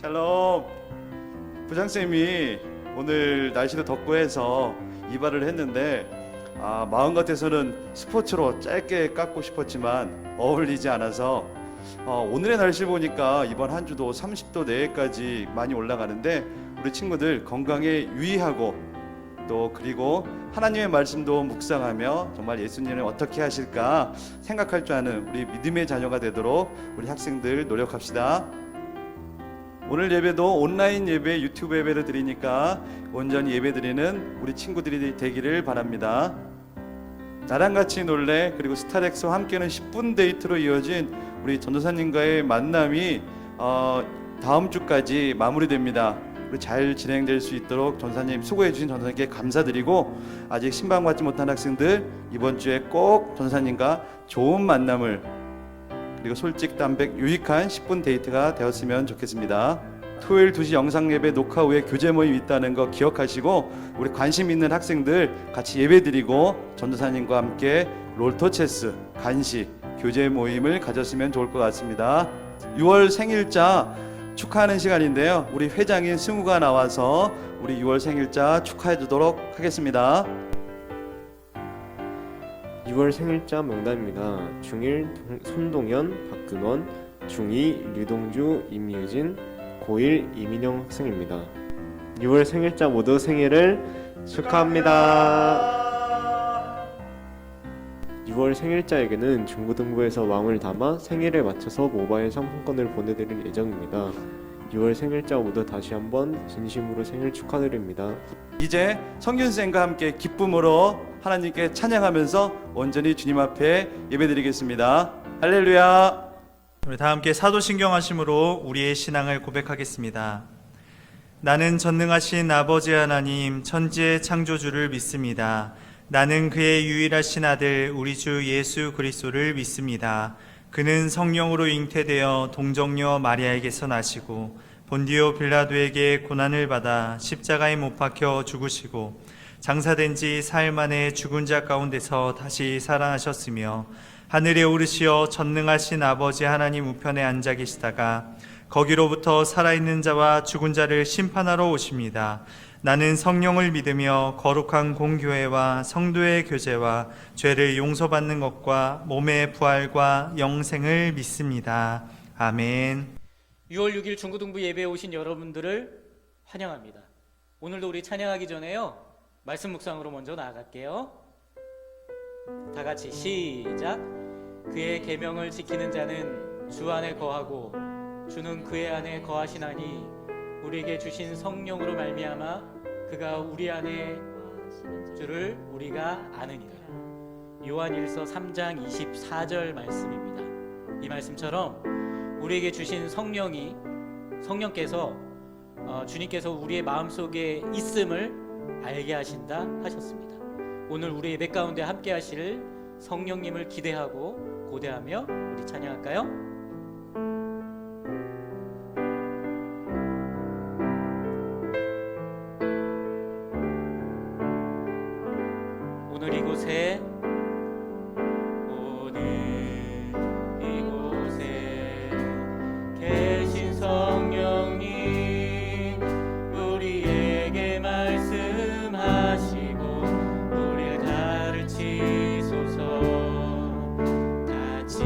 샬롬. 부장쌤이 오늘 날씨도 덥고 해서 이발을 했는데 마음 같아서는 스포츠로 짧게 깎고 싶었지만 어울리지 않아서 오늘의 날씨 보니까 이번 한 주도 30도 내외까지 많이 올라가는데 우리 친구들 건강에 유의하고 또 그리고 하나님의 말씀도 묵상하며 정말 예수님을 어떻게 하실까 생각할 줄 아는 우리 믿음의 자녀가 되도록 우리 학생들 노력합시다. 오늘 예배도 온라인 예배, 유튜브 예배를 드리니까 온전히 예배 드리는 우리 친구들이 되기를 바랍니다. 나랑 같이 놀래 그리고 스타렉스와 함께하는 10분 데이트로 이어진 우리 전도사님과의 만남이 다음 주까지 마무리됩니다. 우리 잘 진행될 수 있도록 전사님 수고해 주신 전사님께 감사드리고 아직 신방받지 못한 학생들 이번 주에 꼭 전사님과 좋은 만남을 그리고 솔직 담백 유익한 10분 데이트가 되었으면 좋겠습니다. 토요일 2시 영상 예배 녹화 후에 교제 모임 있다는 거 기억하시고 우리 관심 있는 학생들 같이 예배 드리고 전도사님과 함께 롤토체스, 간식, 교제 모임을 가졌으면 좋을 것 같습니다. 6월 생일자 축하하는 시간인데요. 우리 회장인 승우가 나와서 우리 6월 생일자 축하해 주도록 하겠습니다. 6월 생일자 명단입니다. 중1 손동현, 박근원, 중2 류동주, 임유진, 고1 이민영 학생입니다. 6월 생일자 모두 생일을 축하합니다. 6월 생일자에게는 중고등부에서 마음을 담아 생일에 맞춰서 모바일 상품권을 보내드릴 예정입니다. 6월 생일자 모두 다시 한번 진심으로 생일 축하드립니다. 이제 성균쌤과 함께 기쁨으로 하나님께 찬양하면서 온전히 주님 앞에 예배드리겠습니다. 할렐루야. 우리 다 함께 사도신경하심으로 우리의 신앙을 고백하겠습니다. 나는 전능하신 아버지 하나님 천지의 창조주를 믿습니다. 나는 그의 유일하신 아들 우리 주 예수 그리스도를 믿습니다. 그는 성령으로 잉태되어 동정녀 마리아에게서 나시고 본디오 빌라도에게 고난을 받아 십자가에 못 박혀 죽으시고 장사된 지 사흘 만에 죽은 자 가운데서 다시 살아나셨으며 하늘에 오르시어 전능하신 아버지 하나님 우편에 앉아 계시다가 거기로부터 살아있는 자와 죽은 자를 심판하러 오십니다. 나는 성령을 믿으며 거룩한 공교회와 성도의 교제와 죄를 용서받는 것과 몸의 부활과 영생을 믿습니다. 아멘. 6월 6일 중고등부 예배에 오신 여러분들을 환영합니다. 오늘도 우리 찬양하기 전에요 말씀 묵상으로 먼저 나아갈게요. 다 같이 시작. 그의 계명을 지키는 자는 주 안에 거하고 주는 그의 안에 거하시나니 우리에게 주신 성령으로 말미암아 그가 우리 안에 주를 우리가 아느니라. 요한일서 3장 24절 말씀입니다. 이 말씀처럼 우리에게 주신 성령께서 주님께서 우리의 마음속에 있음을 알게 하신다 하셨습니다. 오늘 우리 예배 가운데 함께 하실 성령님을 기대하고 고대하며 우리 찬양할까요? 오늘 이곳에 계신 성령님 우리에게 말씀하시고 우리를 가르치소서. 같이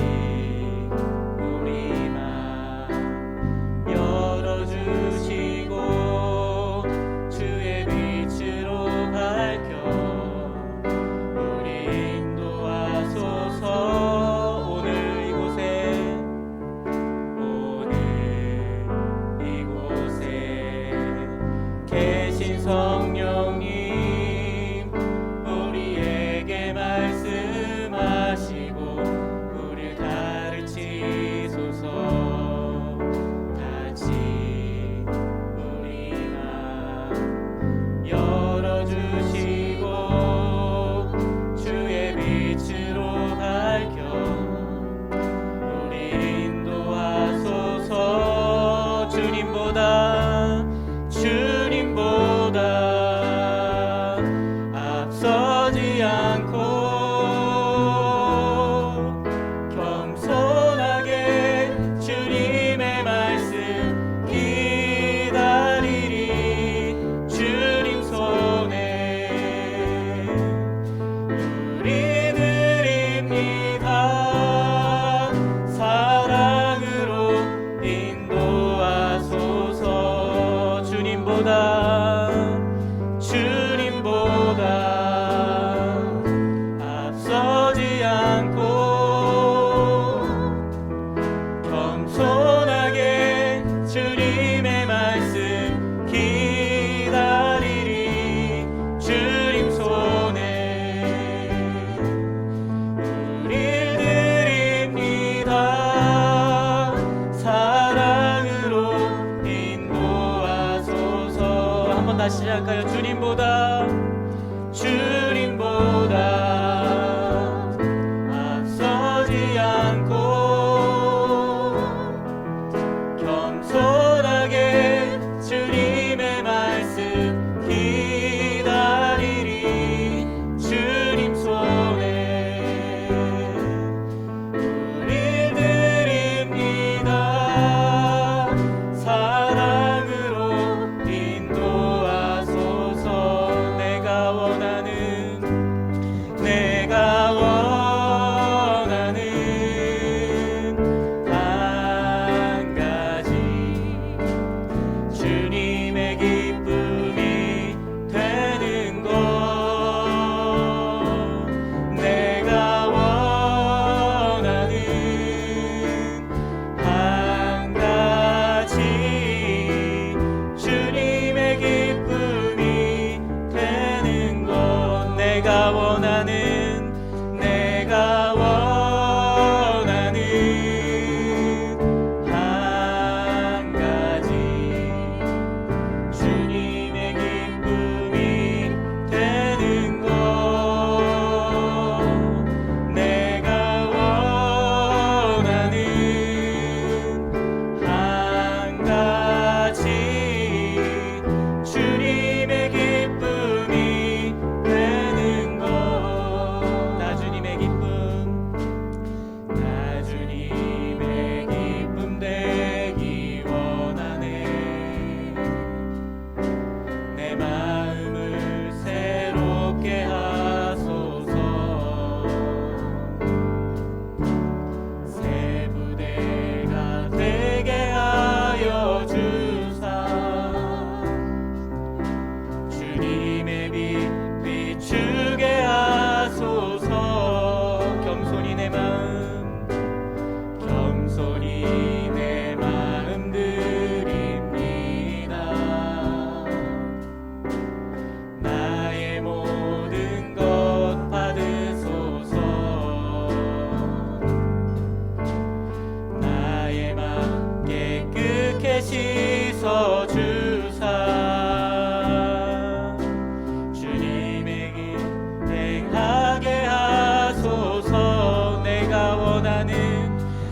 원하는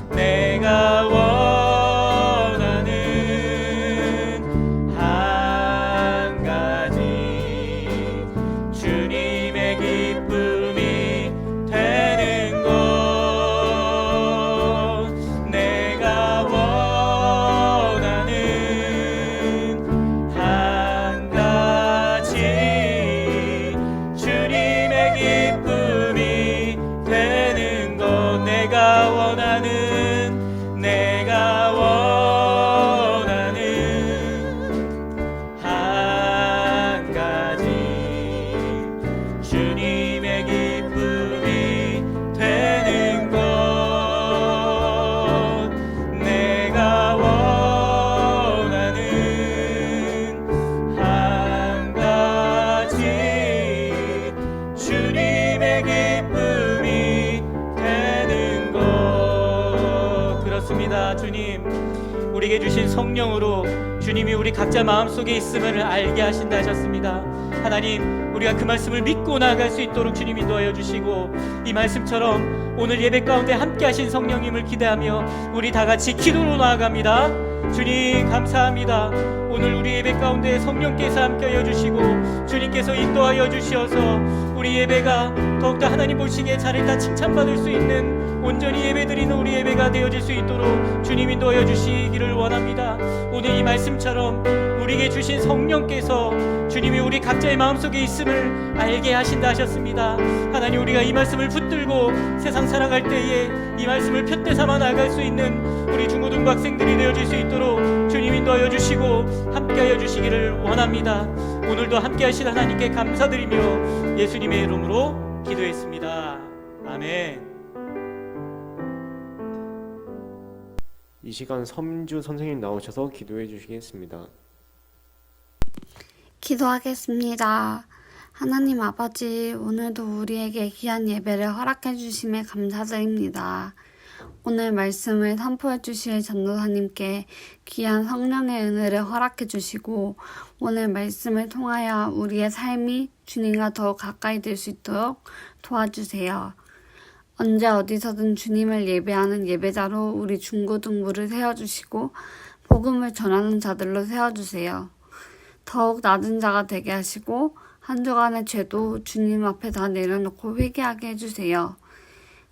내가 원하는 한 가지 주님의 기쁨이 되는 것 내가 원하는 한 가지 주님의 기쁨이 되는 것 내가 원하는 한 가지 주님의 기쁨이 되는 것 내가 원하는 한 가지 주님의 기쁨이 되는 것 그렇습니다. 주님 우리에게 주신 성령으로 주님이 우리 각자 마음속에 있음을 알게 하신다 하셨습니다. 하나님 우리가 그 말씀을 믿고 나아갈 수 있도록 주님 인도하여 주시고 이 말씀처럼 오늘 예배 가운데 함께 하신 성령님을 기대하며 우리 다 같이 기도로 나아갑니다. 주님 감사합니다. 오늘 우리 예배 가운데 성령께서 함께하여 주시고 주님께서 인도하여 주시어서 우리 예배가 더욱더 하나님 보시기에 잘했다 칭찬받을 수 있는 온전히 예배드리는 우리 예배가 되어질 수 있도록 주님 인도하여 주시기를 원합니다. 오늘 이 말씀처럼 우리에게 주신 성령께서 주님이 우리 각자의 마음속에 있음을 알게 하신다 하셨습니다. 하나님 우리가 이 말씀을 붙들고 세상 살아갈 때에 이 말씀을 푯대 삼아 나갈 수 있는 우리 중고등부 학생들이 되어질 수 있도록 주님 인도하여 주시고 함께하여 주시기를 원합니다. 오늘도 함께하신 하나님께 감사드리며 예수님의 이름으로 기도했습니다. 아멘. 이 시간 서민주 선생님 나오셔서 기도해 주시겠습니다. 기도하겠습니다. 하나님 아버지, 오늘도 우리에게 귀한 예배를 허락해 주심에 감사드립니다. 오늘 말씀을 선포해 주실 전도사님께 귀한 성령의 은혜를 허락해 주시고 오늘 말씀을 통하여 우리의 삶이 주님과 더 가까이 될 수 있도록 도와주세요. 언제 어디서든 주님을 예배하는 예배자로 우리 중고등부를 세워주시고 복음을 전하는 자들로 세워주세요. 더욱 낮은 자가 되게 하시고 한 주간의 죄도 주님 앞에 다 내려놓고 회개하게 해주세요.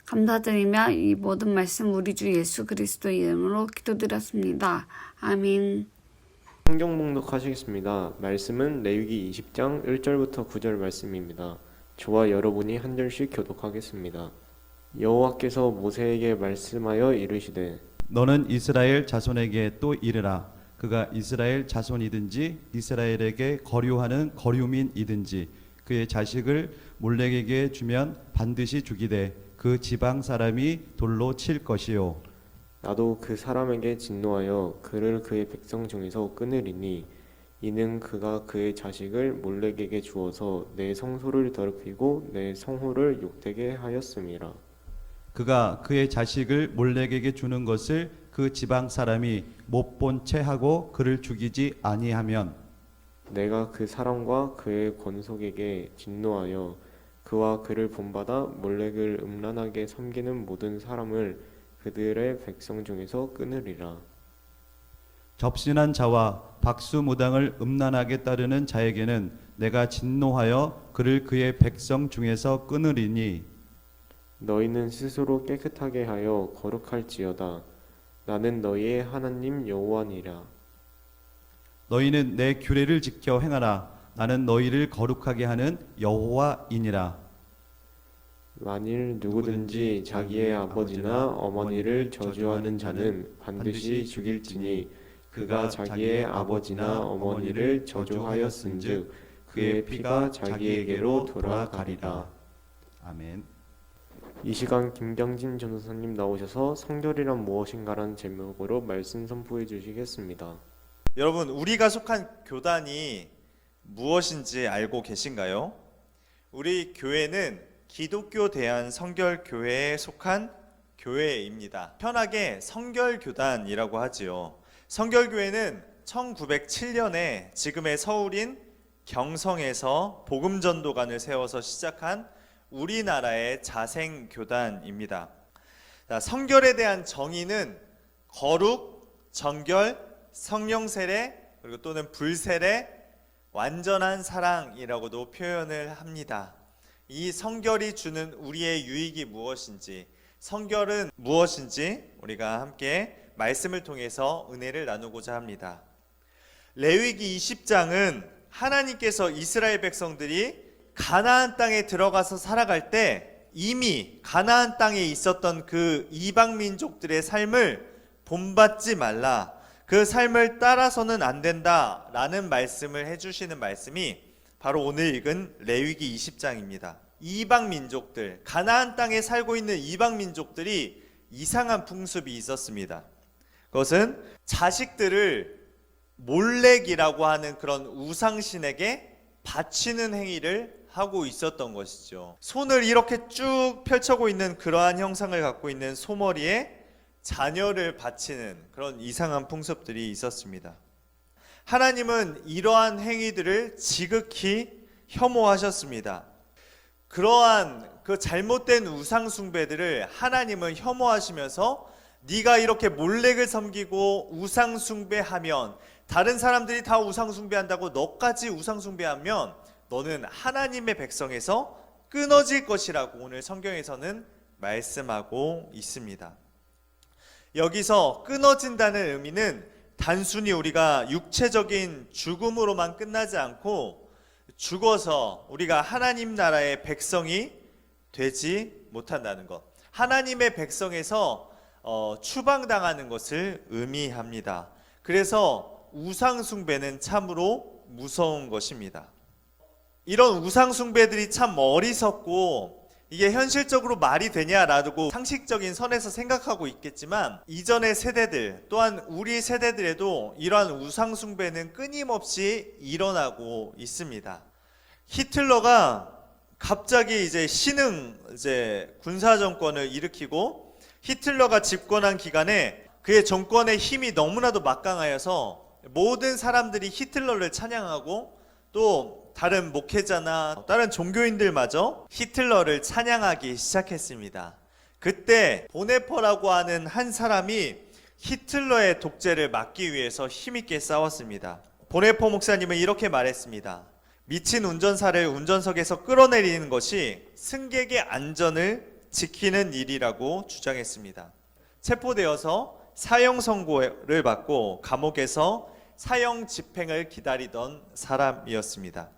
감사드리며 이 모든 말씀 우리 주 예수 그리스도의 이름으로 기도드렸습니다. 아멘. 성경 봉독하시겠습니다. 말씀은 레위기 20장 1절부터 9절 말씀입니다. 저와 여러분이 한 절씩 교독하겠습니다. 여호와께서 모세에게 말씀하여 이르시되 너는 이스라엘 자손에게 또 이르라. 그가 이스라엘 자손이든지 이스라엘에게 거류하는 거류민이든지 그의 자식을 몰렉에게 주면 반드시 죽이되 그 지방 사람이 돌로 칠 것이요. 나도 그 사람에게 진노하여 그를 그의 백성 중에서 끊으리니 이는 그가 그의 자식을 몰렉에게 주어서 내 성소를 더럽히고 내 성호를 욕되게 하였음이라. 그가 그의 자식을 몰렉에게 주는 것을 그 지방 사람이 못 본 채 하고 그를 죽이지 아니하면 내가 그 사람과 그의 권속에게 진노하여 그와 그를 본받아 몰렉을 음란하게 섬기는 모든 사람을 그들의 백성 중에서 끊으리라. 접신한 자와 박수무당을 음란하게 따르는 자에게는 내가 진노하여 그를 그의 백성 중에서 끊으리니 너희는 스스로 깨끗하게 하여 거룩할지어다. 나는 너희의 하나님 여호와니라. 너희는 내 규례를 지켜 행하라. 나는 너희를 거룩하게 하는 여호와이니라. 만일 누구든지 자기의 아버지나 어머니를 저주하는 자는 반드시 죽일지니 그가 자기의 아버지나 어머니를 저주하였은즉 그의 피가 자기에게로 돌아가리라. 아멘. 이 시간 김경진 전도사님 나오셔서 성결이란 무엇인가라는 제목으로 말씀 선포해 주시겠습니다. 여러분, 우리가 속한 교단이 무엇인지 알고 계신가요? 우리 교회는 기독교 대한 성결교회에 속한 교회입니다. 편하게 성결교단이라고 하지요. 성결교회는 1907년에 지금의 서울인 경성에서 복음전도관을 세워서 시작한 우리나라의 자생교단입니다. 성결에 대한 정의는 거룩, 정결, 성령 세례, 그리고 또는 불세례, 완전한 사랑이라고도 표현을 합니다. 이 성결이 주는 우리의 유익이 무엇인지, 성결은 무엇인지 우리가 함께 말씀을 통해서 은혜를 나누고자 합니다. 레위기 20장은 하나님께서 이스라엘 백성들이 가나안 땅에 들어가서 살아갈 때 이미 가나안 땅에 있었던 그 이방 민족들의 삶을 본받지 말라, 그 삶을 따라서는 안 된다라는 말씀을 해주시는 말씀이 바로 오늘 읽은 레위기 20장입니다. 이방 민족들, 가나안 땅에 살고 있는 이방 민족들이 이상한 풍습이 있었습니다. 그것은 자식들을 몰렉이라고 하는 그런 우상신에게 바치는 행위를 하고 있었던 것이죠. 손을 이렇게 쭉 펼쳐고 있는 그러한 형상을 갖고 있는 소머리에 자녀를 바치는 그런 이상한 풍습들이 있었습니다. 하나님은 이러한 행위들을 지극히 혐오하셨습니다. 그러한 그 잘못된 우상 숭배들을 하나님은 혐오하시면서 네가 이렇게 몰렉을 섬기고 우상 숭배하면, 다른 사람들이 다 우상 숭배한다고 너까지 우상 숭배하면 너는 하나님의 백성에서 끊어질 것이라고 오늘 성경에서는 말씀하고 있습니다. 여기서 끊어진다는 의미는 단순히 우리가 육체적인 죽음으로만 끝나지 않고 죽어서 우리가 하나님 나라의 백성이 되지 못한다는 것, 하나님의 백성에서 추방당하는 것을 의미합니다. 그래서 우상 숭배는 참으로 무서운 것입니다. 이런 우상 숭배들이 참 어리석고 이게 현실적으로 말이 되냐라고 상식적인 선에서 생각하고 있겠지만, 이전의 세대들 또한 우리 세대들에도 이러한 우상 숭배는 끊임없이 일어나고 있습니다. 히틀러가 갑자기 신흥 군사 정권을 일으키고, 히틀러가 집권한 기간에 그의 정권의 힘이 너무나도 막강하여서 모든 사람들이 히틀러를 찬양하고, 또 다른 목회자나 다른 종교인들마저 히틀러를 찬양하기 시작했습니다. 그때 보네퍼라고 하는 한 사람이 히틀러의 독재를 막기 위해서 힘있게 싸웠습니다. 보네퍼 목사님은 이렇게 말했습니다. 미친 운전사를 운전석에서 끌어내리는 것이 승객의 안전을 지키는 일이라고 주장했습니다. 체포되어서 사형 선고를 받고 감옥에서 사형 집행을 기다리던 사람이었습니다.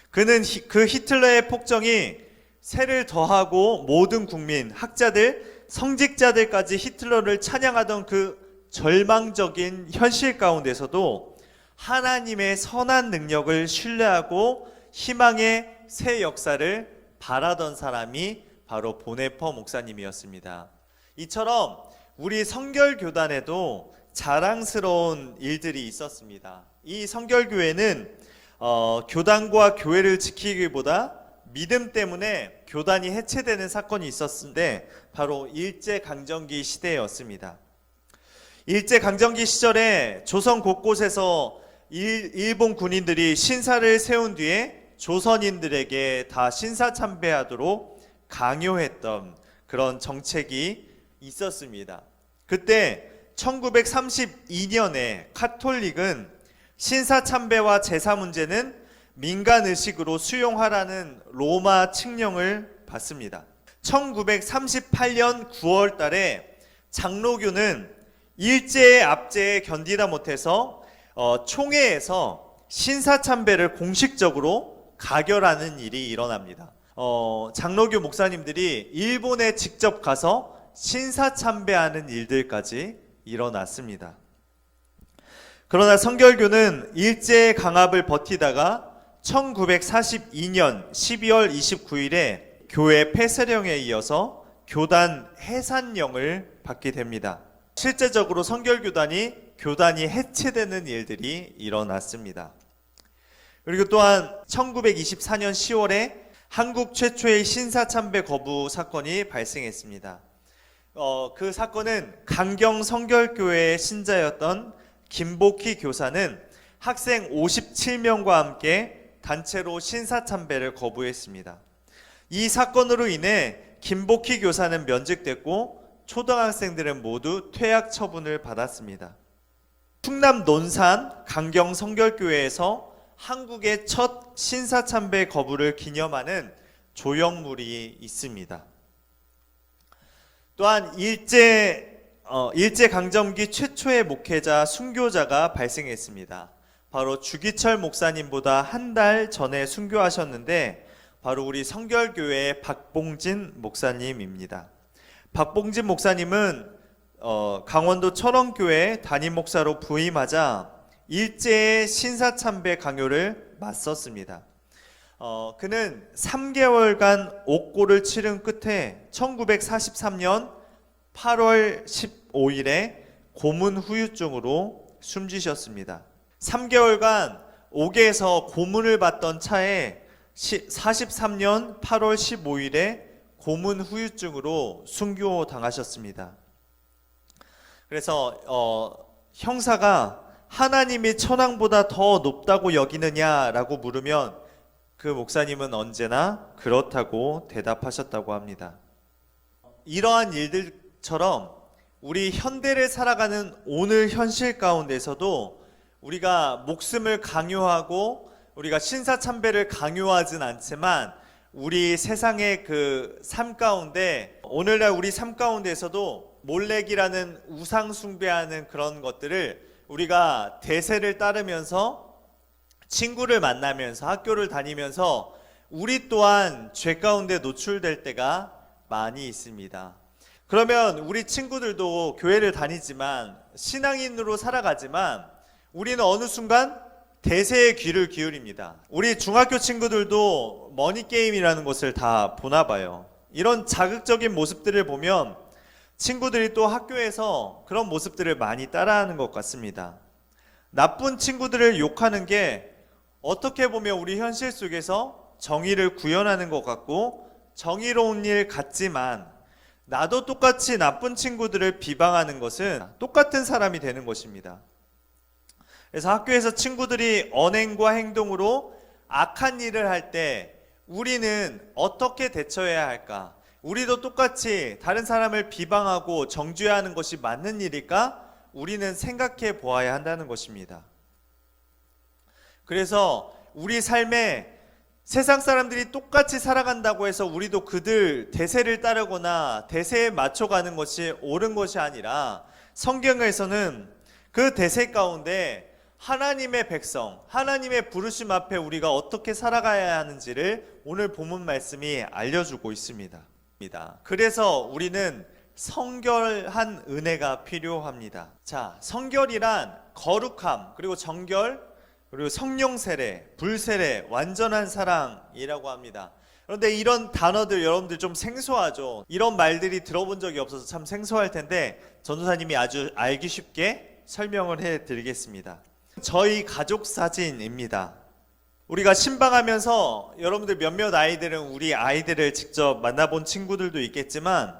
그는 그 히틀러의 폭정이 세를 더하고 모든 국민, 학자들, 성직자들까지 히틀러를 찬양하던 그 절망적인 현실 가운데서도 하나님의 선한 능력을 신뢰하고 희망의 새 역사를 바라던 사람이 바로 보네퍼 목사님이었습니다. 이처럼 우리 성결교단에도 자랑스러운 일들이 있었습니다. 이 성결교회는 교단과 교회를 지키기보다 믿음 때문에 교단이 해체되는 사건이 있었는데 바로 일제강점기 시대였습니다. 일제강점기 시절에 조선 곳곳에서 일본 군인들이 신사를 세운 뒤에 조선인들에게 다 신사참배하도록 강요했던 그런 정책이 있었습니다. 그때 1932년에 카톨릭은 신사참배와 제사 문제는 민간의식으로 수용하라는 로마 칙령을 받습니다. 1938년 9월 달에 장로교는 일제의 압제에 견디다 못해서 총회에서 신사참배를 공식적으로 가결하는 일이 일어납니다. 장로교 목사님들이 일본에 직접 가서 신사참배하는 일들까지 일어났습니다. 그러나 성결교는 일제의 강압을 버티다가 1942년 12월 29일에 교회 폐쇄령에 이어서 교단 해산령을 받게 됩니다. 실제적으로 교단이 해체되는 일들이 일어났습니다. 그리고 또한 1924년 10월에 한국 최초의 신사참배 거부 사건이 발생했습니다. 그 사건은 강경 성결교회의 신자였던 김복희 교사는 학생 57명과 함께 단체로 신사참배를 거부했습니다. 이 사건으로 인해 김복희 교사는 면직됐고 초등학생들은 모두 퇴학 처분을 받았습니다. 충남 논산 강경 성결교회에서 한국의 첫 신사참배 거부를 기념하는 조형물이 있습니다. 또한 일제강점기 최초의 목회자 순교자가 발생했습니다. 바로 주기철 목사님보다 한 달 전에 순교하셨는데 바로 우리 성결교회의 박봉진 목사님입니다. 박봉진 목사님은 강원도 철원교회 담임 목사로 부임하자 일제의 신사참배 강요를 맞섰습니다. 그는 3개월간 옥고를 치른 끝에 1943년 8월 15일에 고문 후유증으로 숨지셨습니다. 3개월간 옥에서 고문을 받던 차에 43년 8월 15일에 고문 후유증으로 순교당하셨습니다. 그래서 형사가 하나님이 천황보다 더 높다고 여기느냐라고 물으면 그 목사님은 언제나 그렇다고 대답하셨다고 합니다. 이러한 일들처럼 우리 현대를 살아가는 오늘 현실 가운데서도 우리가 목숨을 강요하고 우리가 신사참배를 강요하진 않지만 우리 세상의 그 삶 가운데 오늘날 우리 삶 가운데서도 몰렉이라는 우상 숭배하는 그런 것들을 우리가 대세를 따르면서 친구를 만나면서 학교를 다니면서 우리 또한 죄 가운데 노출될 때가 많이 있습니다. 그러면 우리 친구들도 교회를 다니지만 신앙인으로 살아가지만 우리는 어느 순간 대세의 귀를 기울입니다. 우리 중학교 친구들도 머니게임이라는 것을 다 보나 봐요. 이런 자극적인 모습들을 보면 친구들이 또 학교에서 그런 모습들을 많이 따라하는 것 같습니다. 나쁜 친구들을 욕하는 게 어떻게 보면 우리 현실 속에서 정의를 구현하는 것 같고 정의로운 일 같지만 나도 똑같이 나쁜 친구들을 비방하는 것은 똑같은 사람이 되는 것입니다. 그래서 학교에서 친구들이 언행과 행동으로 악한 일을 할 때 우리는 어떻게 대처해야 할까? 우리도 똑같이 다른 사람을 비방하고 정죄하는 것이 맞는 일일까? 우리는 생각해 보아야 한다는 것입니다. 그래서 우리 삶에 세상 사람들이 똑같이 살아간다고 해서 우리도 그들 대세를 따르거나 대세에 맞춰가는 것이 옳은 것이 아니라 성경에서는 그 대세 가운데 하나님의 백성, 하나님의 부르심 앞에 우리가 어떻게 살아가야 하는지를 오늘 본문 말씀이 알려주고 있습니다. 그래서 우리는 성결한 은혜가 필요합니다. 자, 성결이란 거룩함, 그리고 정결, 그리고 성령 세례, 불세례, 완전한 사랑이라고 합니다. 그런데 이런 단어들 여러분들 좀 생소하죠? 이런 말들이 들어본 적이 없어서 참 생소할 텐데 전도사님이 아주 알기 쉽게 설명을 해드리겠습니다. 저희 가족 사진입니다. 우리가 신방하면서 여러분들 몇몇 아이들은 우리 아이들을 직접 만나본 친구들도 있겠지만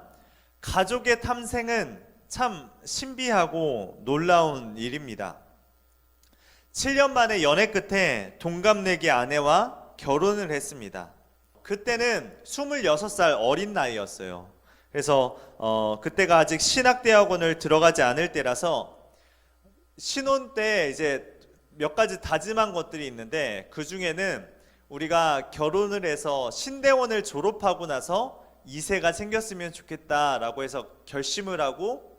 가족의 탐생은 참 신비하고 놀라운 일입니다. 7년 만에 연애 끝에 동갑내기 아내와 결혼을 했습니다. 그때는 26살 어린 나이였어요. 그래서 그때가 아직 신학대학원을 들어가지 않을 때라서 신혼 때 이제 몇 가지 다짐한 것들이 있는데 그 중에는 우리가 결혼을 해서 신대원을 졸업하고 나서 2세가 생겼으면 좋겠다라고 해서 결심을 하고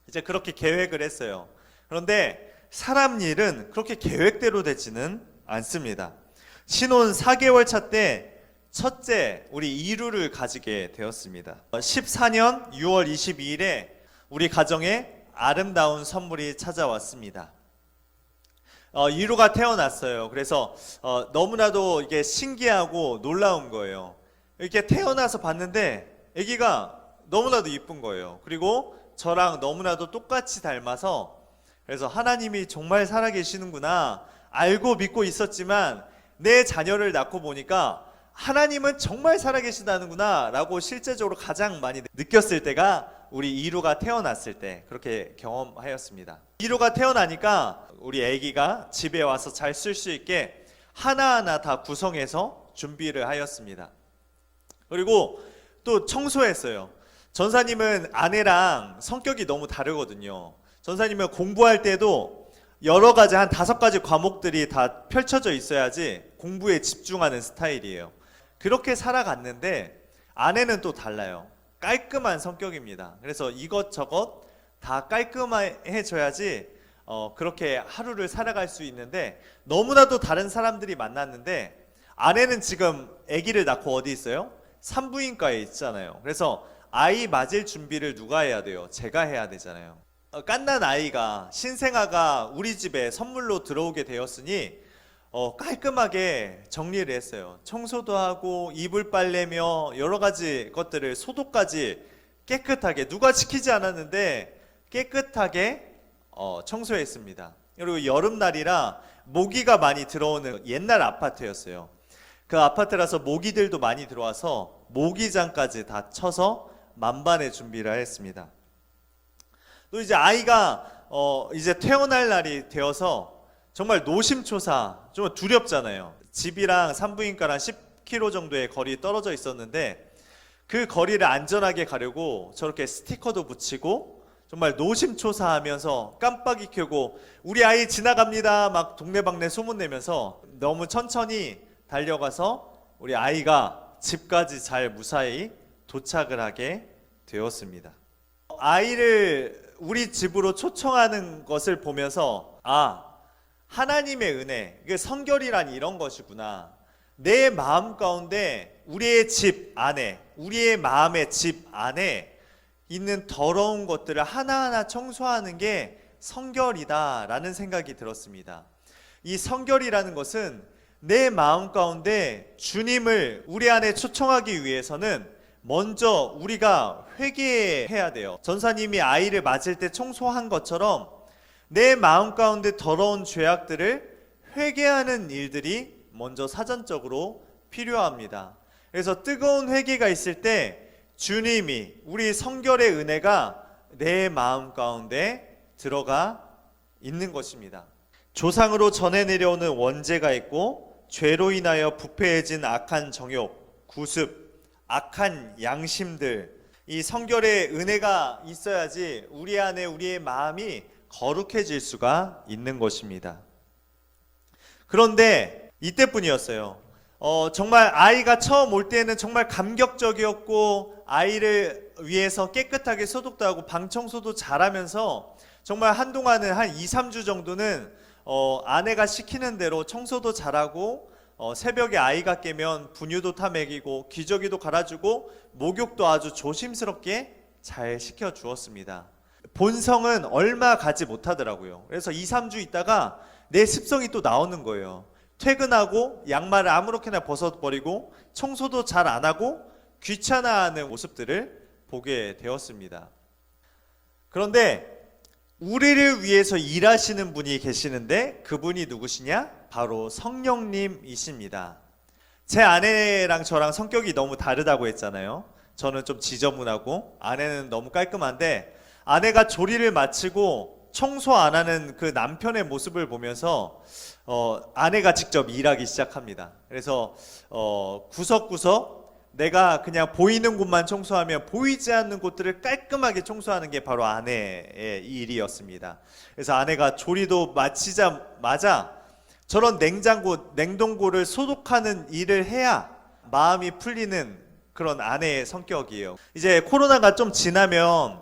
이제 그렇게 계획을 했어요. 그런데 사람 일은 그렇게 계획대로 되지는 않습니다. 신혼 4개월 차 때 첫째 우리 이루를 가지게 되었습니다. 14년 6월 22일에 우리 가정에 아름다운 선물이 찾아왔습니다. 이루가 태어났어요. 그래서 너무나도 이게 신기하고 놀라운 거예요. 이렇게 태어나서 봤는데 아기가 너무나도 이쁜 거예요. 그리고 저랑 너무나도 똑같이 닮아서 그래서 하나님이 정말 살아계시는구나 알고 믿고 있었지만 내 자녀를 낳고 보니까 하나님은 정말 살아계시다는구나 라고 실제적으로 가장 많이 느꼈을 때가 우리 이루가 태어났을 때 그렇게 경험하였습니다. 이루가 태어나니까 우리 아기가 집에 와서 잘 쓸 수 있게 하나하나 다 구성해서 준비를 하였습니다. 그리고 또 청소했어요. 전사님은 아내랑 성격이 너무 다르거든요. 전사님은 공부할 때도 여러 가지 한 5가지 과목들이 다 펼쳐져 있어야지 공부에 집중하는 스타일이에요. 그렇게 살아갔는데 아내는 또 달라요. 깔끔한 성격입니다. 그래서 이것저것 다 깔끔해져야지 그렇게 하루를 살아갈 수 있는데, 너무나도 다른 사람들이 만났는데 아내는 지금 아기를 낳고 어디 있어요? 산부인과에 있잖아요. 그래서 아이 맞을 준비를 누가 해야 돼요? 제가 해야 되잖아요. 갓난 아이가, 신생아가 우리 집에 선물로 들어오게 되었으니 깔끔하게 정리를 했어요. 청소도 하고 이불 빨래며 여러 가지 것들을, 소독까지 깨끗하게, 누가 시키지 않았는데 깨끗하게 청소했습니다. 그리고 여름날이라 모기가 많이 들어오는 옛날 아파트였어요. 그 아파트라서 모기들도 많이 들어와서 모기장까지 다 쳐서 만반의 준비를 했습니다. 또 이제 아이가 이제 태어날 날이 되어서 정말 노심초사, 좀 두렵잖아요. 집이랑 산부인과랑 10km 정도의 거리 떨어져 있었는데 그 거리를 안전하게 가려고 저렇게 스티커도 붙이고 정말 노심초사하면서 깜빡이 켜고 우리 아이 지나갑니다 막 동네방네 소문내면서 너무 천천히 달려가서 우리 아이가 집까지 잘 무사히 도착을 하게 되었습니다. 아이를 우리 집으로 초청하는 것을 보면서 하나님의 은혜, 이게 성결이란 이런 것이구나. 내 마음 가운데, 우리의 집 안에, 우리의 마음의 집 안에 있는 더러운 것들을 하나하나 청소하는 게 성결이다라는 생각이 들었습니다. 이 성결이라는 것은 내 마음 가운데 주님을 우리 안에 초청하기 위해서는 먼저 우리가 회개해야 돼요. 전사님이 아이를 맞을 때 청소한 것처럼 내 마음 가운데 더러운 죄악들을 회개하는 일들이 먼저 사전적으로 필요합니다. 그래서 뜨거운 회개가 있을 때 주님이, 우리 성결의 은혜가 내 마음 가운데 들어가 있는 것입니다. 조상으로 전해 내려오는 원죄가 있고 죄로 인하여 부패해진 악한 정욕, 구습, 악한 양심들, 이 성결의 은혜가 있어야지 우리 안에 우리의 마음이 거룩해질 수가 있는 것입니다. 그런데 이때뿐이었어요. 정말 아이가 처음 올 때는 정말 감격적이었고 아이를 위해서 깨끗하게 소독도 하고 방 청소도 잘하면서 정말 한동안은 한 2-3주 정도는 아내가 시키는 대로 청소도 잘하고 새벽에 아이가 깨면 분유도 타 먹이고 기저귀도 갈아주고 목욕도 아주 조심스럽게 잘 시켜주었습니다. 본성은 얼마 가지 못하더라고요. 그래서 2-3주 있다가 내 습성이 또 나오는 거예요. 퇴근하고 양말을 아무렇게나 벗어버리고 청소도 잘 안 하고 귀찮아하는 모습들을 보게 되었습니다. 그런데 우리를 위해서 일하시는 분이 계시는데 그분이 누구시냐? 바로 성령님이십니다. 제 아내랑 저랑 성격이 너무 다르다고 했잖아요. 저는 좀 지저분하고 아내는 너무 깔끔한데, 아내가 조리를 마치고 청소 안 하는 그 남편의 모습을 보면서 아내가 직접 일하기 시작합니다. 그래서 구석구석 내가 그냥 보이는 곳만 청소하면 보이지 않는 곳들을 깔끔하게 청소하는 게 바로 아내의 일이었습니다. 그래서 아내가 조리도 마치자마자 저런 냉동고를 소독하는 일을 해야 마음이 풀리는 그런 아내의 성격이에요. 이제 코로나가 좀 지나면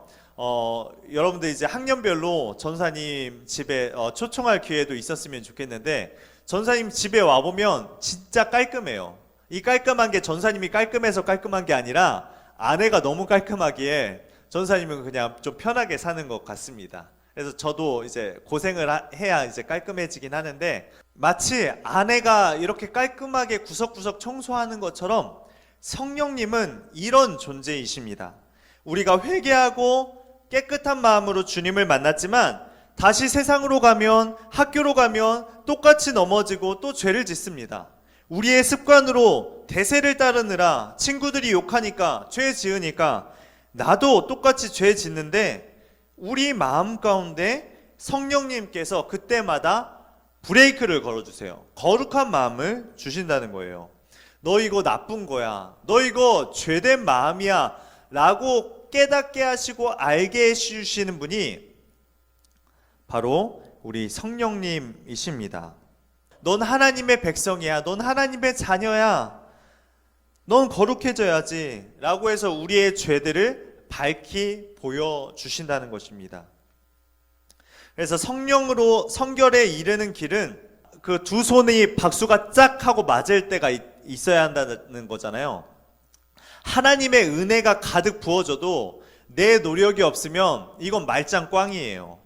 여러분들 이제 학년별로 전사님 집에 초청할 기회도 있었으면 좋겠는데, 전사님 집에 와보면 진짜 깔끔해요. 이 깔끔한 게 전사님이 깔끔해서 깔끔한 게 아니라 아내가 너무 깔끔하기에 전사님은 그냥 좀 편하게 사는 것 같습니다. 그래서 저도 이제 고생을 해야 이제 깔끔해지긴 하는데, 마치 아내가 이렇게 깔끔하게 구석구석 청소하는 것처럼 성령님은 이런 존재이십니다. 우리가 회개하고 깨끗한 마음으로 주님을 만났지만 다시 세상으로 가면, 학교로 가면 똑같이 넘어지고 또 죄를 짓습니다. 우리의 습관으로 대세를 따르느라 친구들이 욕하니까, 죄 지으니까 나도 똑같이 죄 짓는데, 우리 마음 가운데 성령님께서 그때마다 브레이크를 걸어주세요. 거룩한 마음을 주신다는 거예요. 너 이거 나쁜 거야, 너 이거 죄된 마음이야 라고 또 깨닫게 하시고 알게 해주시는 분이 바로 우리 성령님이십니다. 넌 하나님의 백성이야. 넌 하나님의 자녀야. 넌 거룩해져야지 라고 해서 우리의 죄들을 밝히 보여주신다는 것입니다. 그래서 성령으로 성결에 이르는 길은 그 두 손이 박수가 짝 하고 맞을 때가 있어야 한다는 거잖아요. 하나님의 은혜가 가득 부어져도 내 노력이 없으면 이건 말짱 꽝이에요.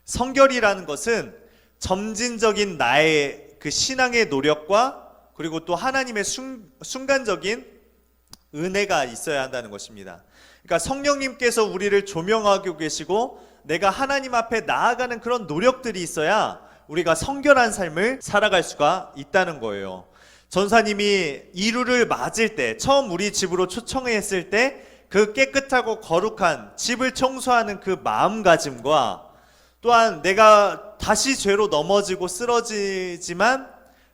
성결이라는 것은 점진적인 나의 그 신앙의 노력과 그리고 또 하나님의 순간적인 은혜가 있어야 한다는 것입니다. 그러니까 성령님께서 우리를 조명하고 계시고 내가 하나님 앞에 나아가는 그런 노력들이 있어야 우리가 성결한 삶을 살아갈 수가 있다는 거예요. 전사님이 이루를 맞을 때, 처음 우리 집으로 초청했을 때 그 깨끗하고 거룩한 집을 청소하는 그 마음가짐과 또한 내가 다시 죄로 넘어지고 쓰러지지만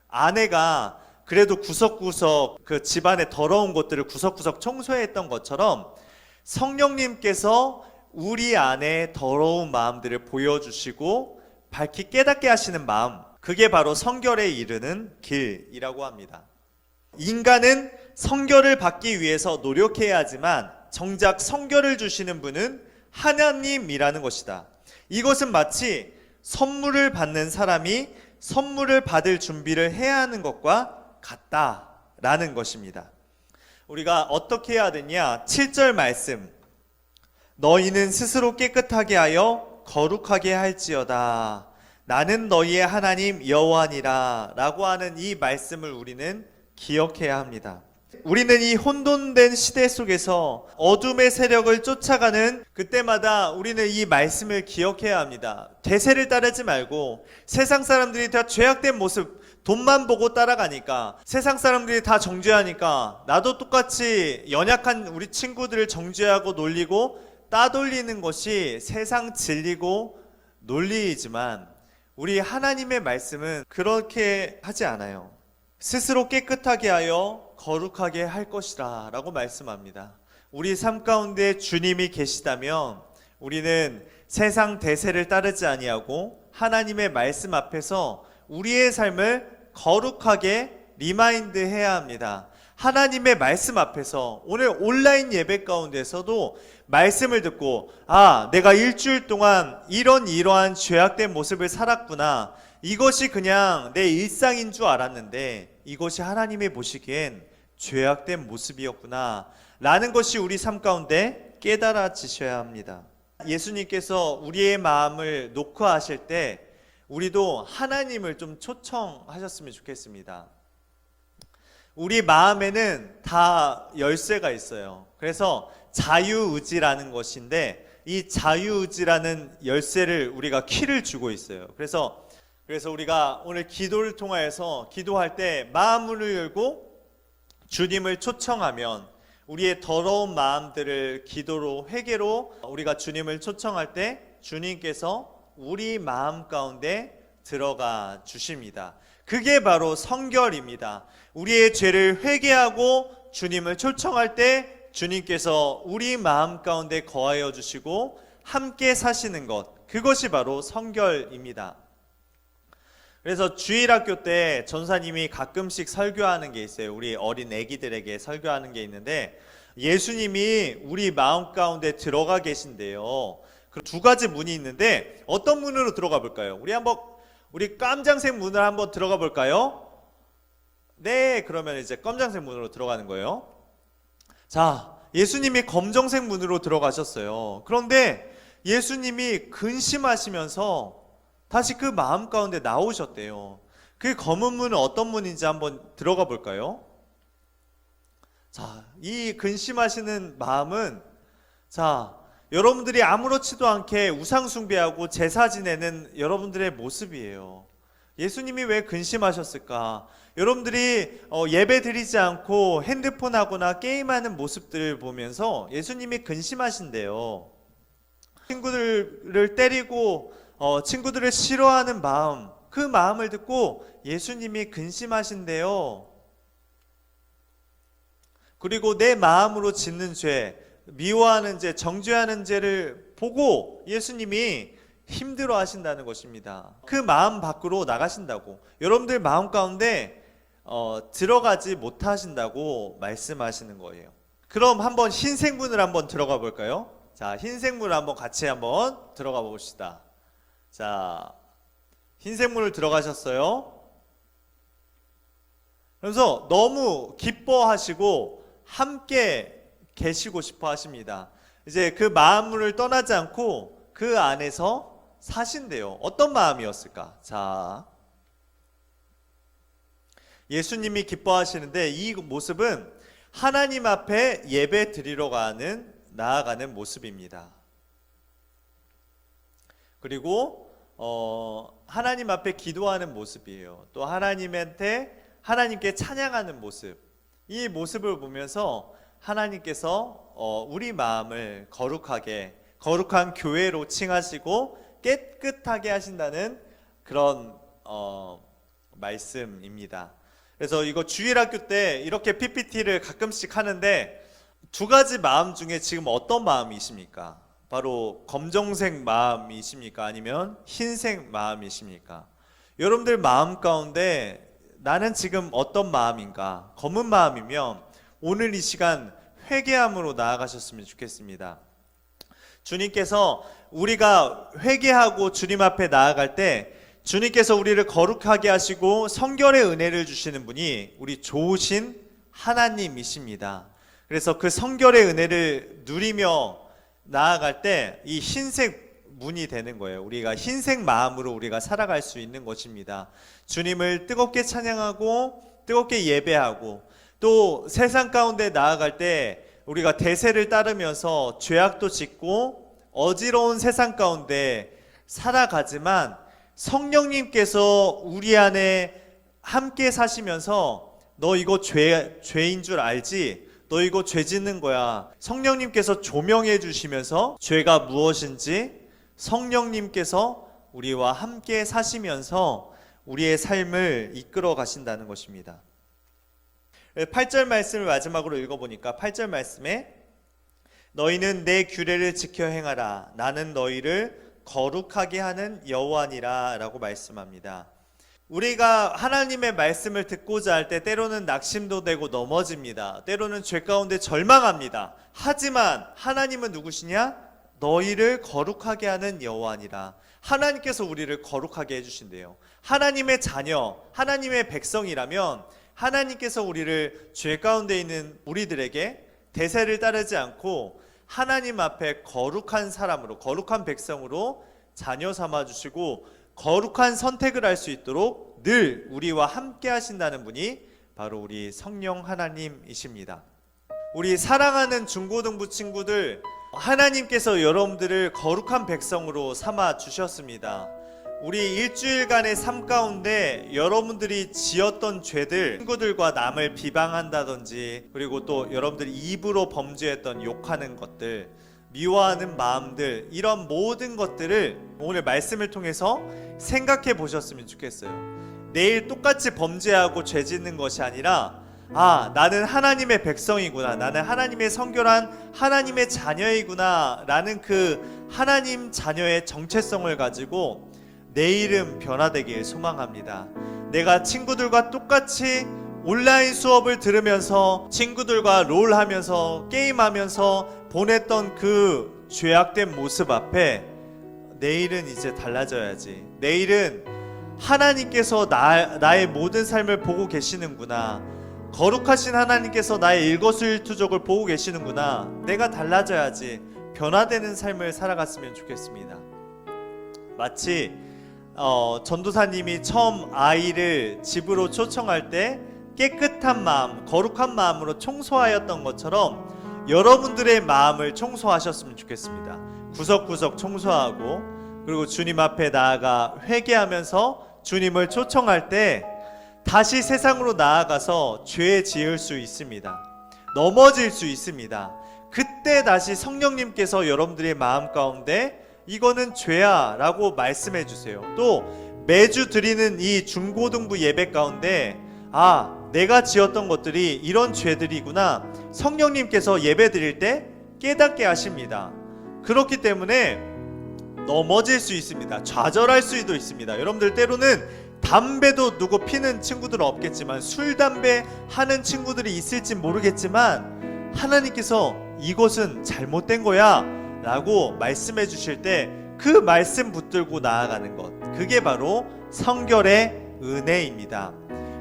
아내가 그래도 구석구석 그 집안의 더러운 것들을 구석구석 청소했던 것처럼 성령님께서 우리 안에 더러운 마음들을 보여주시고 밝히 깨닫게 하시는 마음, 그게 바로 성결에 이르는 길이라고 합니다. 인간은 성결을 받기 위해서 노력해야 하지만 정작 성결을 주시는 분은 하나님이라는 것이다. 이것은 마치 선물을 받는 사람이 선물을 받을 준비를 해야 하는 것과 같다라는 것입니다. 우리가 어떻게 해야 되냐? 7절 말씀, 너희는 스스로 깨끗하게 하여 거룩하게 할지어다. 나는 너희의 하나님 여호와니라 라고 하는 이 말씀을 우리는 기억해야 합니다. 우리는 이 혼돈된 시대 속에서 어둠의 세력을 쫓아가는 그때마다 우리는 이 말씀을 기억해야 합니다. 대세를 따르지 말고 세상 사람들이 다 죄악된 모습, 돈만 보고 따라가니까, 세상 사람들이 다 정죄하니까 나도 똑같이 연약한 우리 친구들을 정죄하고 놀리고 따돌리는 것이 세상 진리고 논리이지만 우리 하나님의 말씀은 그렇게 하지 않아요. 스스로 깨끗하게 하여 거룩하게 할 것이라 라고 말씀합니다. 우리 삶 가운데 주님이 계시다면 우리는 세상 대세를 따르지 아니하고 하나님의 말씀 앞에서 우리의 삶을 거룩하게 리마인드 해야 합니다. 하나님의 말씀 앞에서 오늘 온라인 예배 가운데서도 말씀을 듣고 내가 일주일 동안 이러한 죄악된 모습을 살았구나. 이것이 그냥 내 일상인 줄 알았는데 이것이 하나님이 보시기엔 죄악된 모습이었구나 라는 것이 우리 삶 가운데 깨달아지셔야 합니다. 예수님께서 우리의 마음을 녹화하실 때 우리도 하나님을 좀 초청하셨으면 좋겠습니다. 우리 마음에는 다 열쇠가 있어요. 그래서 자유의지라는 것인데 이 자유의지라는 열쇠를 우리가 키를 주고 있어요. 그래서 우리가 오늘 기도를 통하여서 기도할 때 마음을 열고 주님을 초청하면 우리의 더러운 마음들을 기도로 회개로 우리가 주님을 초청할 때 주님께서 우리 마음 가운데 들어가 주십니다. 그게 바로 성결입니다. 우리의 죄를 회개하고 주님을 초청할 때 주님께서 우리 마음 가운데 거하여 주시고 함께 사시는 것, 그것이 바로 성결입니다. 그래서 주일학교 때 전사님이 가끔씩 설교하는 게 있어요. 우리 어린 애기들에게 설교하는 게 있는데 예수님이 우리 마음 가운데 들어가 계신데요. 그 두 가지 문이 있는데 어떤 문으로 들어가 볼까요? 우리 깜장색 문을 한번 들어가 볼까요? 네, 그러면 이제 검정색 문으로 들어가는 거예요. 자, 예수님이 검정색 문으로 들어가셨어요. 그런데 예수님이 근심하시면서 다시 그 마음 가운데 나오셨대요. 그 검은 문은 어떤 문인지 한번 들어가 볼까요? 자, 이 근심하시는 마음은 여러분들이 아무렇지도 않게 우상 숭배하고 제사 지내는 여러분들의 모습이에요. 예수님이 왜 근심하셨을까? 여러분들이 예배 드리지 않고 핸드폰 하거나 게임하는 모습들을 보면서 예수님이 근심하신대요. 친구들을 때리고 친구들을 싫어하는 마음, 그 마음을 듣고 예수님이 근심하신대요. 그리고 내 마음으로 짓는 죄, 미워하는 죄, 정죄하는 죄를 보고 예수님이 힘들어 하신다는 것입니다. 그 마음 밖으로 나가신다고, 여러분들 마음 가운데 들어가지 못하신다고 말씀하시는 거예요. 그럼 한번 흰색문을 한번 들어가 볼까요? 자, 흰색문을 한번 같이 한번 들어가 봅시다. 자, 흰색문을 들어가셨어요. 그래서 너무 기뻐하시고 함께 계시고 싶어 하십니다. 이제 그 마음을 떠나지 않고 그 안에서 사신대요. 어떤 마음이었을까? 자, 예수님이 기뻐하시는데 이 모습은 하나님 앞에 예배 드리러 나아가는 모습입니다. 그리고 하나님 앞에 기도하는 모습이에요. 또 하나님께 찬양하는 모습. 이 모습을 보면서 하나님께서 우리 마음을 거룩한 교회로 칭하시고 깨끗하게 하신다는 그런 말씀입니다. 그래서 이거 주일학교 때 이렇게 PPT를 가끔씩 하는데 두 가지 마음 중에 지금 어떤 마음이십니까? 바로 검정색 마음이십니까? 아니면 흰색 마음이십니까? 여러분들 마음 가운데 나는 지금 어떤 마음인가? 검은 마음이면 오늘 이 시간 회개함으로 나아가셨으면 좋겠습니다. 주님께서 우리가 회개하고 주님 앞에 나아갈 때 주님께서 우리를 거룩하게 하시고 성결의 은혜를 주시는 분이 우리 좋으신 하나님이십니다. 그래서 그 성결의 은혜를 누리며 나아갈 때 이 흰색 문이 되는 거예요. 우리가 흰색 마음으로 우리가 살아갈 수 있는 것입니다. 주님을 뜨겁게 찬양하고 뜨겁게 예배하고 또 세상 가운데 나아갈 때 우리가 대세를 따르면서 죄악도 짓고 어지러운 세상 가운데 살아가지만 성령님께서 우리 안에 함께 사시면서 너 이거 죄인 줄 알지? 너 이거 죄 짓는 거야. 성령님께서 조명해 주시면서 죄가 무엇인지 성령님께서 우리와 함께 사시면서 우리의 삶을 이끌어 가신다는 것입니다. 8절 말씀을 마지막으로 읽어보니까 8절 말씀에 너희는 내 규례를 지켜 행하라. 나는 너희를 거룩하게 하는 여호와니라 라고 말씀합니다. 우리가 하나님의 말씀을 듣고자 할 때 때로는 낙심도 되고 넘어집니다. 때로는 죄 가운데 절망합니다. 하지만 하나님은 누구시냐? 너희를 거룩하게 하는 여호와니라. 하나님께서 우리를 거룩하게 해주신대요. 하나님의 자녀, 하나님의 백성이라면 하나님께서 우리를 죄 가운데 있는 우리들에게 대세를 따르지 않고 하나님 앞에 거룩한 사람으로, 거룩한 백성으로 자녀 삼아 주시고 거룩한 선택을 할 수 있도록 늘 우리와 함께 하신다는 분이 바로 우리 성령 하나님이십니다. 우리 사랑하는 중고등부 친구들, 하나님께서 여러분들을 거룩한 백성으로 삼아 주셨습니다. 우리 일주일간의 삶 가운데 여러분들이 지었던 죄들, 친구들과 남을 비방한다든지, 그리고 또 여러분들이 입으로 범죄했던 욕하는 것들, 미워하는 마음들, 이런 모든 것들을 오늘 말씀을 통해서 생각해 보셨으면 좋겠어요. 내일 똑같이 범죄하고 죄 짓는 것이 아니라 나는 하나님의 백성이구나, 나는 하나님의 성결한 하나님의 자녀이구나 라는 그 하나님 자녀의 정체성을 가지고 내일은 변화되길 소망합니다. 내가 친구들과 똑같이 온라인 수업을 들으면서 친구들과 롤하면서 게임하면서 보냈던 그 죄악된 모습 앞에 내일은 이제 달라져야지. 내일은 하나님께서 나의 모든 삶을 보고 계시는구나. 거룩하신 하나님께서 나의 일거수일투족을 보고 계시는구나. 내가 달라져야지. 변화되는 삶을 살아갔으면 좋겠습니다. 마치 전도사님이 처음 아이를 집으로 초청할 때 깨끗한 마음, 거룩한 마음으로 청소하였던 것처럼 여러분들의 마음을 청소하셨으면 좋겠습니다. 구석구석 청소하고, 그리고 주님 앞에 나아가 회개하면서 주님을 초청할 때 다시 세상으로 나아가서 죄 지을 수 있습니다. 넘어질 수 있습니다. 그때 다시 성령님께서 여러분들의 마음 가운데 이거는 죄야 라고 말씀해 주세요. 또 매주 드리는 이 중고등부 예배 가운데 내가 지었던 것들이 이런 죄들이구나. 성령님께서 예배 드릴 때 깨닫게 하십니다. 그렇기 때문에 넘어질 수 있습니다. 좌절할 수도 있습니다. 여러분들 때로는 담배도 누구 피는 친구들은 없겠지만 술, 담배 하는 친구들이 있을지 모르겠지만 하나님께서 이것은 잘못된 거야 라고 말씀해 주실 때 그 말씀 붙들고 나아가는 것, 그게 바로 성결의 은혜입니다.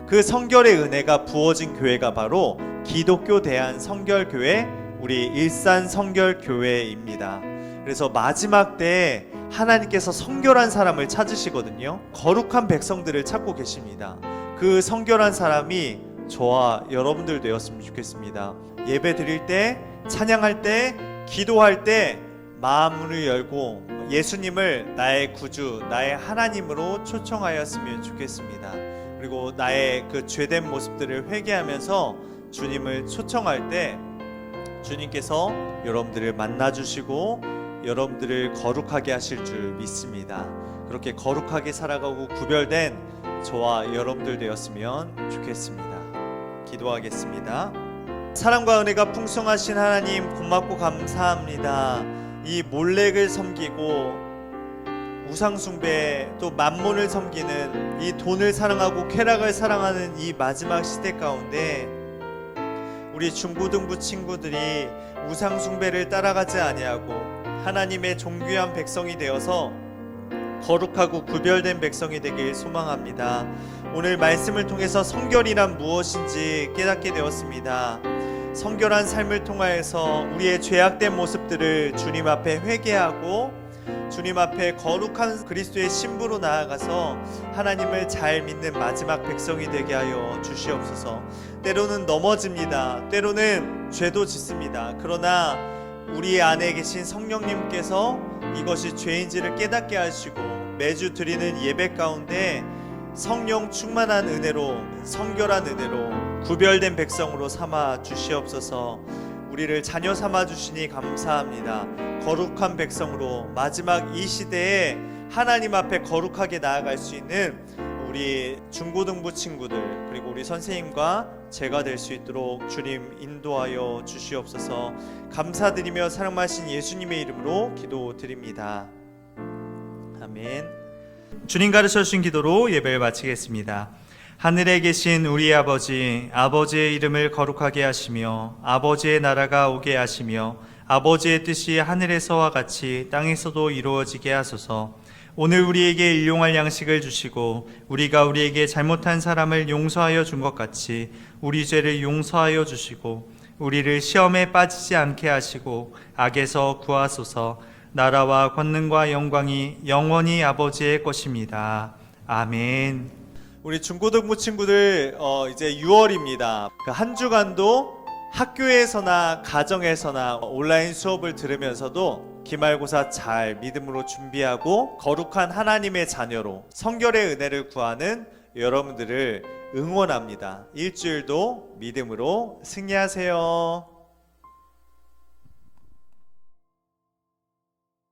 그 성결의 은혜가 부어진 교회가 바로 기독교 대한 성결교회, 우리 일산 성결교회입니다. 그래서 마지막 때에 하나님께서 성결한 사람을 찾으시거든요. 거룩한 백성들을 찾고 계십니다. 그 성결한 사람이 저와 여러분들 되었으면 좋겠습니다. 예배 드릴 때, 찬양할 때, 기도할 때 마음을 열고 예수님을 나의 구주, 나의 하나님으로 초청하였으면 좋겠습니다. 그리고 나의 그 죄된 모습들을 회개하면서 주님을 초청할 때 주님께서 여러분들을 만나주시고 여러분들을 거룩하게 하실 줄 믿습니다. 그렇게 거룩하게 살아가고 구별된 저와 여러분들 되었으면 좋겠습니다. 기도하겠습니다. 사랑과 은혜가 풍성하신 하나님, 고맙고 감사합니다. 이 몰렉을 섬기고 우상숭배, 또 만몬을 섬기는 이 돈을 사랑하고 쾌락을 사랑하는 이 마지막 시대 가운데 우리 중고등부 친구들이 우상숭배를 따라가지 아니하고 하나님의 존귀한 백성이 되어서 거룩하고 구별된 백성이 되길 소망합니다. 오늘 말씀을 통해서 성결이란 무엇인지 깨닫게 되었습니다. 성결한 삶을 통하여서 우리의 죄악된 모습들을 주님 앞에 회개하고 주님 앞에 거룩한 그리스도의 신부로 나아가서 하나님을 잘 믿는 마지막 백성이 되게 하여 주시옵소서. 때로는 넘어집니다. 때로는 죄도 짓습니다. 그러나 우리 안에 계신 성령님께서 이것이 죄인지를 깨닫게 하시고 매주 드리는 예배 가운데 성령 충만한 은혜로, 성결한 은혜로 구별된 백성으로 삼아 주시옵소서. 우리를 자녀 삼아 주시니 감사합니다. 거룩한 백성으로 마지막 이 시대에 하나님 앞에 거룩하게 나아갈 수 있는 우리 중고등부 친구들, 그리고 우리 선생님과 제가 될 수 있도록 주님 인도하여 주시옵소서. 감사드리며 사랑하신 예수님의 이름으로 기도드립니다. 아멘. 주님 가르쳐 주신 기도로 예배를 마치겠습니다. 하늘에 계신 우리 아버지, 아버지의 이름을 거룩하게 하시며 아버지의 나라가 오게 하시며 아버지의 뜻이 하늘에서와 같이 땅에서도 이루어지게 하소서. 오늘 우리에게 일용할 양식을 주시고 우리가 우리에게 잘못한 사람을 용서하여 준 것 같이 우리 죄를 용서하여 주시고 우리를 시험에 빠지지 않게 하시고 악에서 구하소서. 나라와 권능과 영광이 영원히 아버지의 것입니다. 아멘. 우리 중고등부 친구들 이제 6월입니다. 그 한 주간도 학교에서나 가정에서나 온라인 수업을 들으면서도 기말고사 잘 믿음으로 준비하고 거룩한 하나님의 자녀로 성결의 은혜를 구하는 여러분들을 응원합니다. 일주일도 믿음으로 승리하세요.